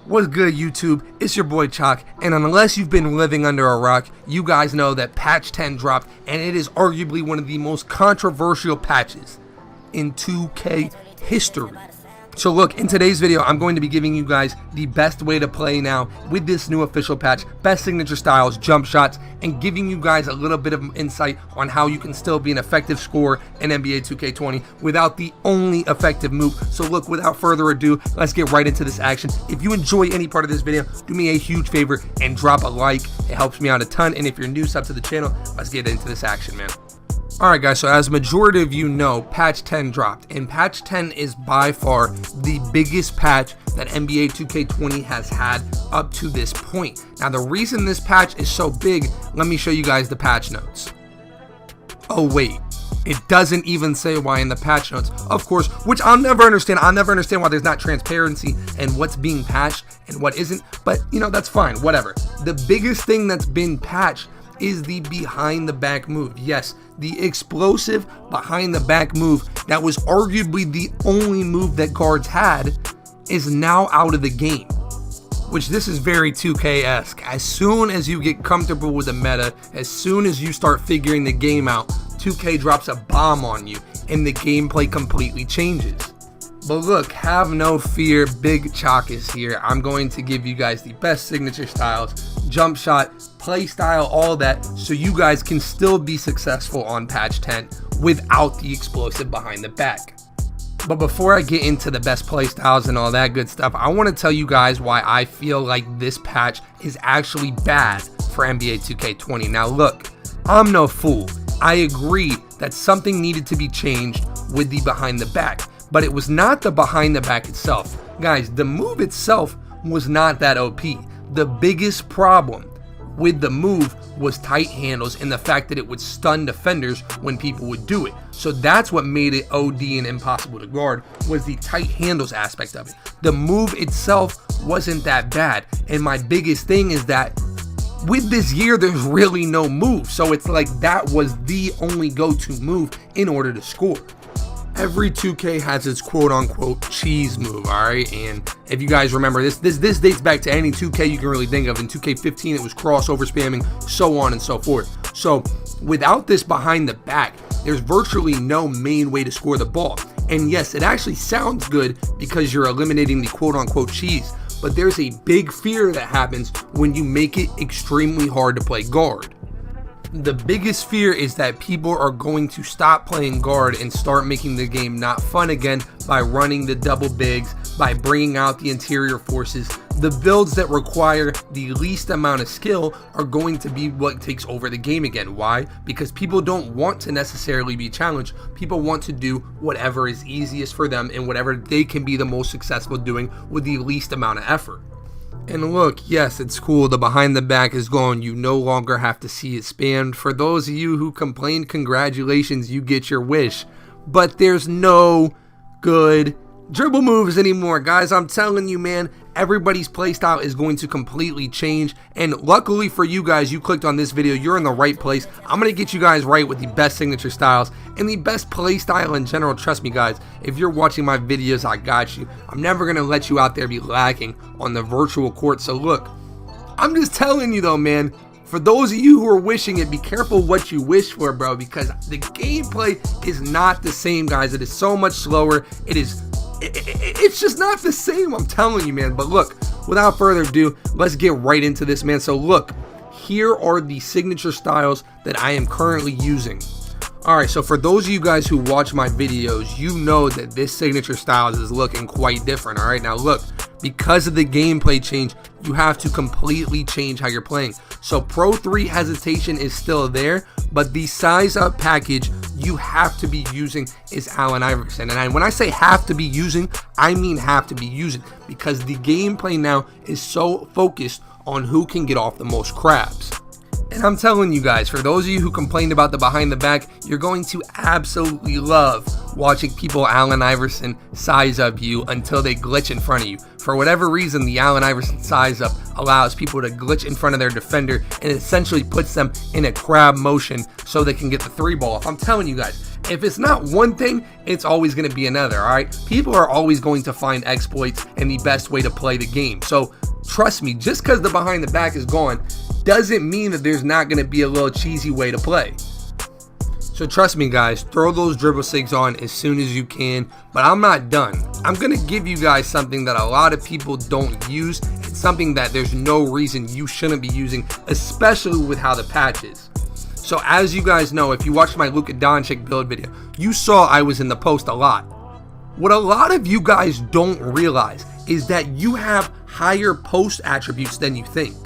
What's good, YouTube? It's your boy Choc, and unless you've been living under a rock, you guys know that patch 10 dropped, and it is arguably one of the most controversial patches in 2K history. So look, in today's video, I'm going to be giving you guys the best way to play now with this new official patch, best signature styles, jump shots, and giving you guys a little bit of insight on how you can still be an effective scorer in NBA 2K20 without the only effective move. So look, without further ado, let's get right into this action. If you enjoy any part of this video, do me a huge favor and drop a like. It helps me out a ton. And if you're new, sub to the channel. Let's get into this action, man. Alright guys, so as majority of you know, patch 10 dropped, and patch 10 is by far the biggest patch that NBA 2K20 has had up to this point. Now the reason this patch is so big, let me show you guys the patch notes. Oh wait, it doesn't even say why in the patch notes, of course, which I'll never understand. I'll never understand why there's not transparency and what's being patched and what isn't, but you know, that's fine, whatever. The biggest thing that's been patched is the behind the back move. Yes, the explosive behind the back move that was arguably the only move that guards had is now out of the game, which this is very 2K-esque. As soon as you get comfortable with the meta, as soon as you start figuring the game out, 2K drops a bomb on you and the gameplay completely changes. But look, have no fear, Big Choc is here. I'm going to give you guys the best signature styles, jump shot, play style, all that, so you guys can still be successful on patch 10 without the explosive behind the back. But before I get into the best play styles and all that good stuff, I want to tell you guys why I feel like this patch is actually bad for NBA 2K20. Now look, I'm no fool. I agree that something needed to be changed with the behind the back. But it was not the behind the back itself. Guys, the move itself was not that OP. The biggest problem with the move was tight handles and the fact that it would stun defenders when people would do it. So that's what made it OD and impossible to guard, was the tight handles aspect of it. The move itself wasn't that bad. And my biggest thing is that with this year, there's really no move. So it's like that was the only go-to move in order to score. Every 2K has its quote-unquote cheese move, alright? And if you guys remember, this dates back to any 2K you can really think of. In 2K15, it was crossover spamming, so on and so forth. So without this behind the back, there's virtually no main way to score the ball. And yes, it actually sounds good because you're eliminating the quote-unquote cheese, but there's a big fear that happens when you make it extremely hard to play guard. The biggest fear is that people are going to stop playing guard and start making the game not fun again by running the double bigs, by bringing out the interior forces. The builds that require the least amount of skill are going to be what takes over the game again. Why? Because people don't want to necessarily be challenged. People want to do whatever is easiest for them and whatever they can be the most successful doing with the least amount of effort. And look, yes, it's cool, the behind the back is gone, you no longer have to see it spammed. For those of you who complained, congratulations, you get your wish. But there's no good dribble moves anymore, guys. I'm telling you, man, everybody's playstyle is going to completely change. And luckily for you guys, you clicked on this video, you're in the right place. I'm going to get you guys right with the best signature styles and the best playstyle in general. Trust me, guys, if you're watching my videos, I got you. I'm never going to let you out there be lacking on the virtual court. So look, I'm just telling you though, man, for those of you who are wishing it, be careful what you wish for, bro, because the gameplay is not the same, guys. It is so much slower. It's just not the same, I'm telling you, man. But look, without further ado, let's get right into this, man. So look, here are the signature styles that I am currently using. Alright, so for those of you guys who watch my videos, you know that this signature styles is looking quite different. Alright, now look, because of the gameplay change, you have to completely change how you're playing. So Pro 3 hesitation is still there, but the size up package you have to be using is Allen Iverson. And when I say have to be using, I mean have to be using, because the gameplay now is so focused on who can get off the most crabs. And I'm telling you guys, for those of you who complained about the behind the back, you're going to absolutely love watching people Allen Iverson size up you until they glitch in front of you. For whatever reason, the Allen Iverson size up allows people to glitch in front of their defender and essentially puts them in a crab motion so they can get the 3-ball. If I'm telling you guys, if it's not one thing, it's always going to be another, all right? People are always going to find exploits and the best way to play the game. So trust me, just because the behind the back is gone doesn't mean that there's not going to be a little cheesy way to play. So trust me guys, throw those dribble SIGs on as soon as you can, but I'm not done. I'm going to give you guys something that a lot of people don't use. It's something that there's no reason you shouldn't be using, especially with how the patch is. So as you guys know, if you watched my Luka Doncic build video, you saw I was in the post a lot. What a lot of you guys don't realize is that you have higher post attributes than you think.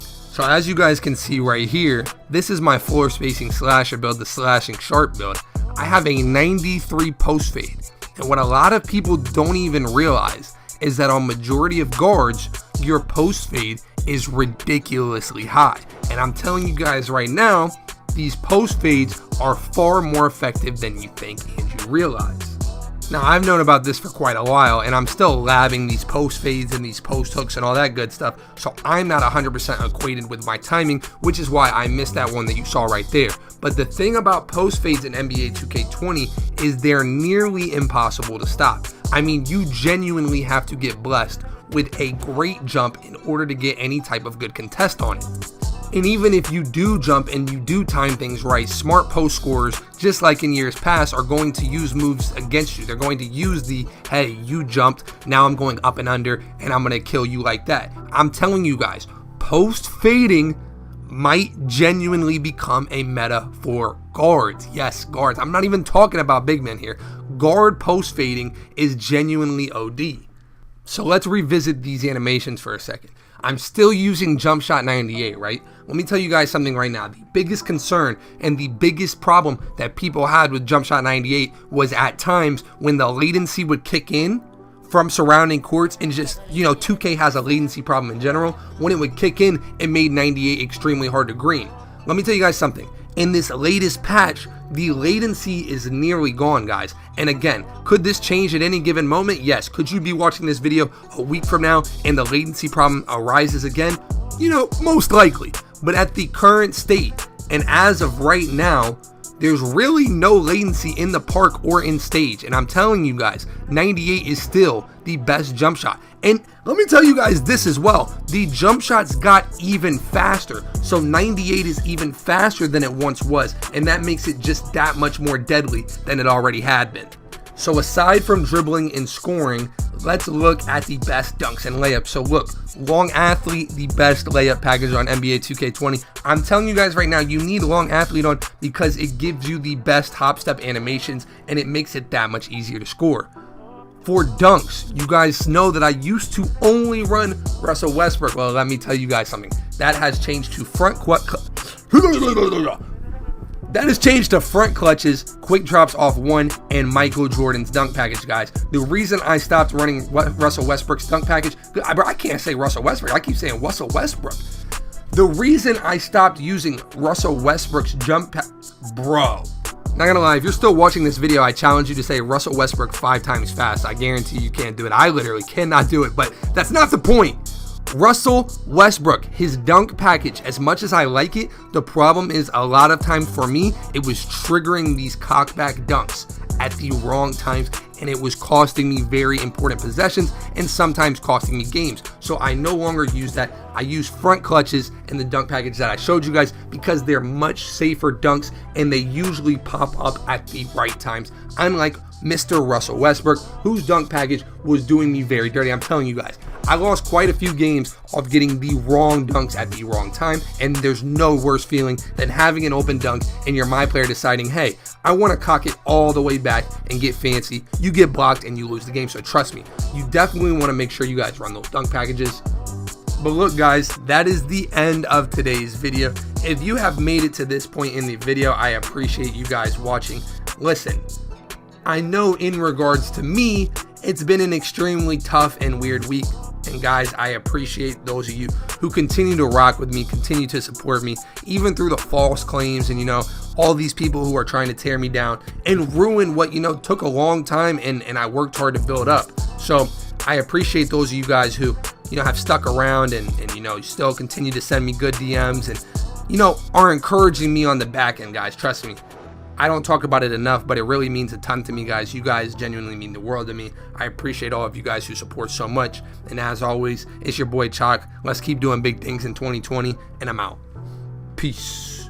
So as you guys can see right here, this is my floor spacing slasher build, the slashing sharp build. I have a 93 post fade. And what a lot of people don't even realize is that on majority of guards, your post fade is ridiculously high. And I'm telling you guys right now, these post fades are far more effective than you think and you realize. Now I've known about this for quite a while and I'm still labbing these post fades and these post hooks and all that good stuff, so I'm not 100% acquainted with my timing, which is why I missed that one that you saw right there. But the thing about post fades in NBA 2K20 is they're nearly impossible to stop. I mean, you genuinely have to get blessed with a great jump in order to get any type of good contest on it. And even if you do jump and you do time things right, smart post scorers, just like in years past, are going to use moves against you. They're going to use the, hey, you jumped, now I'm going up and under, and I'm going to kill you like that. I'm telling you guys, post fading might genuinely become a meta for guards. Yes, guards. I'm not even talking about big men here. Guard post fading is genuinely OD. So let's revisit these animations for a second. I'm still using Jumpshot 98, right? Let me tell you guys something right now. The biggest concern and the biggest problem that people had with Jumpshot 98 was at times when the latency would kick in from surrounding courts, and just, you know, 2K has a latency problem in general. When it would kick in, it made 98 extremely hard to green. Let me tell you guys something. In this latest patch, the latency is nearly gone, guys. And again, could this change at any given moment? Yes. Could you be watching this video a week from now and the latency problem arises again? You know, most likely. But at the current state, and as of right now, there's really no latency in the park or in stage. And I'm telling you guys, 98 is still the best jump shot. And let me tell you guys this as well. The jump shots got even faster. So 98 is even faster than it once was. And that makes it just that much more deadly than it already had been. So aside from dribbling and scoring, let's look at the best dunks and layups. So look, Long Athlete, the best layup package on NBA 2K20. I'm telling you guys right now, you need Long Athlete on because it gives you the best hop step animations and it makes it that much easier to score. For dunks, you guys know that I used to only run Russell Westbrook. Well, let me tell you guys something. That has changed to front clutches, quick drops off one, and Michael Jordan's dunk package, guys. The reason I stopped running Russell Westbrook's dunk package, I can't say Russell Westbrook, I keep saying Russell Westbrook. The reason I stopped using Russell Westbrook's bro, not gonna lie, if you're still watching this video, I challenge you to say Russell Westbrook 5 times fast. I guarantee you can't do it. I literally cannot do it, but that's not the point. Russell Westbrook, his dunk package, as much as I like it, the problem is a lot of time for me, it was triggering these cockback dunks at the wrong times, and it was costing me very important possessions and sometimes costing me games. So I no longer use that. I use front clutches and the dunk package that I showed you guys because they're much safer dunks and they usually pop up at the right times. Unlike Mr. Russell Westbrook, whose dunk package was doing me very dirty. I'm telling you guys, I lost quite a few games of getting the wrong dunks at the wrong time, and there's no worse feeling than having an open dunk and your my player deciding, hey, I want to cock it all the way back and get fancy. You get blocked and you lose the game. So trust me, you definitely want to make sure you guys run those dunk packages. But look guys, that is the end of today's video. If you have made it to this point in the video, I appreciate you guys watching. Listen, I know in regards to me, it's been an extremely tough and weird week. And guys, I appreciate those of you who continue to rock with me, continue to support me, even through the false claims and, you know, all these people who are trying to tear me down and ruin what, you know, took a long time and I worked hard to build up. So I appreciate those of you guys who, you know, have stuck around and you know, still continue to send me good DMs and, you know, are encouraging me on the back end, guys. Trust me. I don't talk about it enough, but it really means a ton to me, guys. You guys genuinely mean the world to me. I appreciate all of you guys who support so much. And as always, it's your boy Choc. Let's keep doing big things in 2020, and I'm out. Peace.